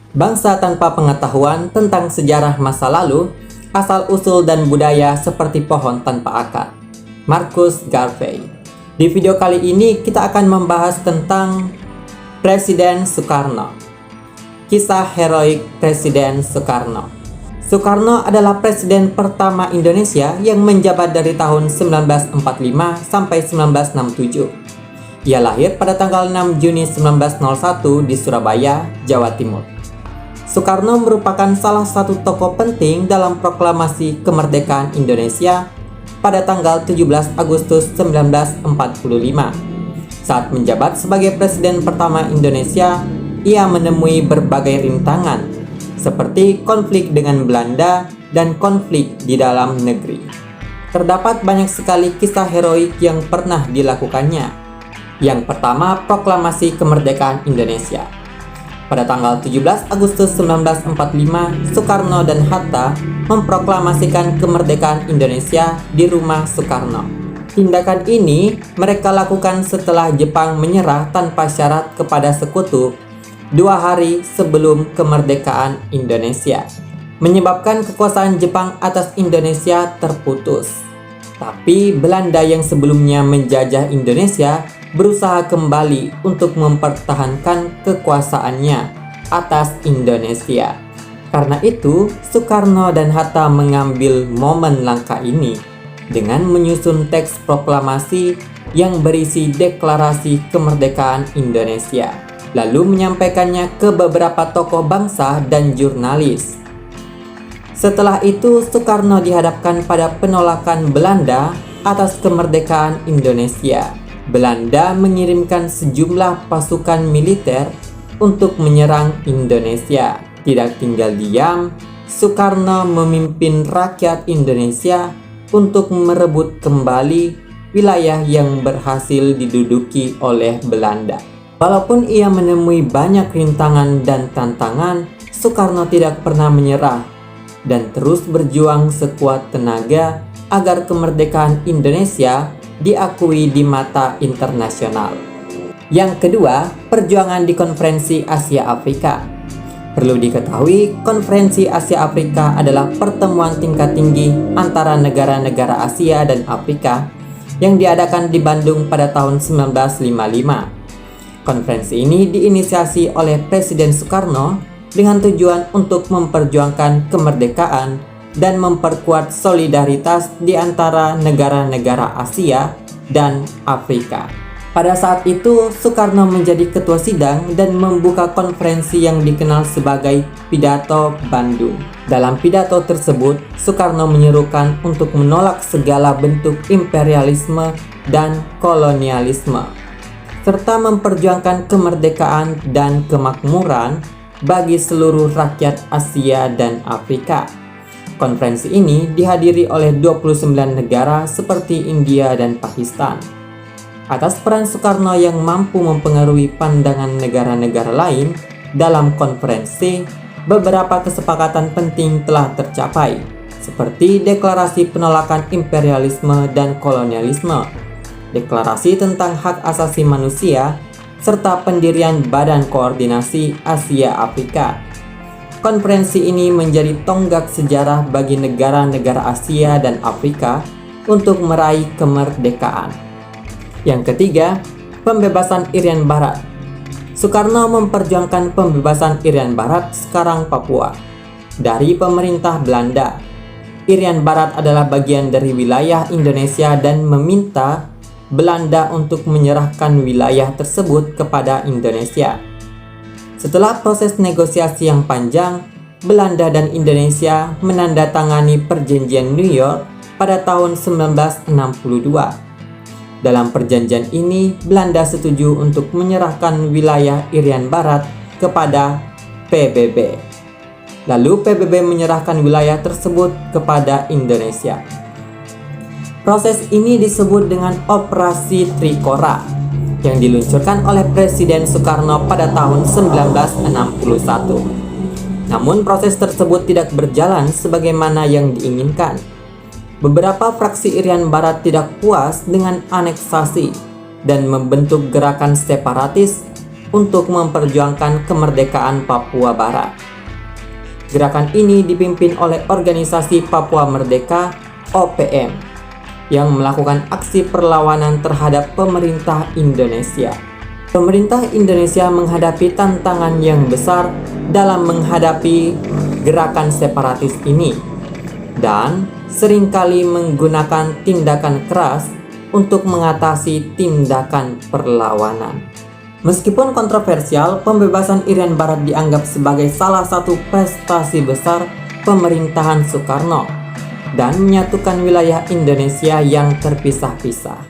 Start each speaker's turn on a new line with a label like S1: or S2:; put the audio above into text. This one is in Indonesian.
S1: Bangsa tanpa pengetahuan tentang sejarah masa lalu, asal-usul dan budaya seperti pohon tanpa akar. Marcus Garvey. Di video kali ini kita akan membahas tentang Presiden Soekarno. Kisah heroik Presiden Soekarno. Soekarno adalah presiden pertama Indonesia yang menjabat dari tahun 1945 sampai 1967. Ia lahir pada tanggal 6 Juni 1901 di Surabaya, Jawa Timur. Soekarno merupakan salah satu tokoh penting dalam proklamasi kemerdekaan Indonesia pada tanggal 17 Agustus 1945. Saat menjabat sebagai presiden pertama Indonesia, ia menemui berbagai rintangan, seperti konflik dengan Belanda dan konflik di dalam negeri. Terdapat banyak sekali kisah heroik yang pernah dilakukannya. Yang pertama, proklamasi kemerdekaan Indonesia. Pada tanggal 17 Agustus 1945, Soekarno dan Hatta memproklamasikan kemerdekaan Indonesia di rumah Soekarno. Tindakan ini mereka lakukan setelah Jepang menyerah tanpa syarat kepada sekutu 2 hari sebelum kemerdekaan Indonesia, menyebabkan kekuasaan Jepang atas Indonesia terputus. Tapi Belanda yang sebelumnya menjajah Indonesia berusaha kembali untuk mempertahankan kekuasaannya atas Indonesia. Karena itu, Soekarno dan Hatta mengambil momen langka ini dengan menyusun teks proklamasi yang berisi deklarasi kemerdekaan Indonesia, lalu menyampaikannya ke beberapa tokoh bangsa dan jurnalis. Setelah itu, Soekarno dihadapkan pada penolakan Belanda atas kemerdekaan Indonesia. Belanda mengirimkan sejumlah pasukan militer untuk menyerang Indonesia. Tidak tinggal diam, Soekarno memimpin rakyat Indonesia untuk merebut kembali wilayah yang berhasil diduduki oleh Belanda. Walaupun ia menemui banyak rintangan dan tantangan, Soekarno tidak pernah menyerah dan terus berjuang sekuat tenaga agar kemerdekaan Indonesia diakui di mata internasional. Yang kedua, perjuangan di Konferensi Asia Afrika. Perlu diketahui, Konferensi Asia Afrika adalah pertemuan tingkat tinggi antara negara-negara Asia dan Afrika yang diadakan di Bandung pada tahun 1955. Konferensi ini diinisiasi oleh Presiden Soekarno dengan tujuan untuk memperjuangkan kemerdekaan dan memperkuat solidaritas di antara negara-negara Asia dan Afrika. Pada saat itu, Soekarno menjadi ketua sidang dan membuka konferensi yang dikenal sebagai Pidato Bandung. Dalam pidato tersebut, Soekarno menyerukan untuk menolak segala bentuk imperialisme dan kolonialisme, serta memperjuangkan kemerdekaan dan kemakmuran bagi seluruh rakyat Asia dan Afrika. Konferensi ini dihadiri oleh 29 negara seperti India dan Pakistan. Atas peran Soekarno yang mampu mempengaruhi pandangan negara-negara lain dalam konferensi, beberapa kesepakatan penting telah tercapai, seperti deklarasi penolakan imperialisme dan kolonialisme, deklarasi tentang hak asasi manusia, serta pendirian Badan Koordinasi Asia Afrika. Konferensi ini menjadi tonggak sejarah bagi negara-negara Asia dan Afrika untuk meraih kemerdekaan. Yang ketiga, pembebasan Irian Barat. Soekarno memperjuangkan pembebasan Irian Barat, sekarang Papua, dari pemerintah Belanda. Irian Barat adalah bagian dari wilayah Indonesia dan meminta Belanda untuk menyerahkan wilayah tersebut kepada Indonesia. Setelah proses negosiasi yang panjang, Belanda dan Indonesia menandatangani Perjanjian New York pada tahun 1962. Dalam perjanjian ini, Belanda setuju untuk menyerahkan wilayah Irian Barat kepada PBB. Lalu PBB menyerahkan wilayah tersebut kepada Indonesia. Proses ini disebut dengan Operasi Trikora yang diluncurkan oleh Presiden Soekarno pada tahun 1961. Namun proses tersebut tidak berjalan sebagaimana yang diinginkan. Beberapa fraksi Irian Barat tidak puas dengan aneksasi dan membentuk gerakan separatis untuk memperjuangkan kemerdekaan Papua Barat. Gerakan ini dipimpin oleh Organisasi Papua Merdeka (OPM) yang melakukan aksi perlawanan terhadap pemerintah Indonesia. Pemerintah Indonesia menghadapi tantangan yang besar dalam menghadapi gerakan separatis ini dan seringkali menggunakan tindakan keras untuk mengatasi tindakan perlawanan. Meskipun kontroversial, pembebasan Irian Barat dianggap sebagai salah satu prestasi besar pemerintahan Soekarno dan menyatukan wilayah Indonesia yang terpisah-pisah.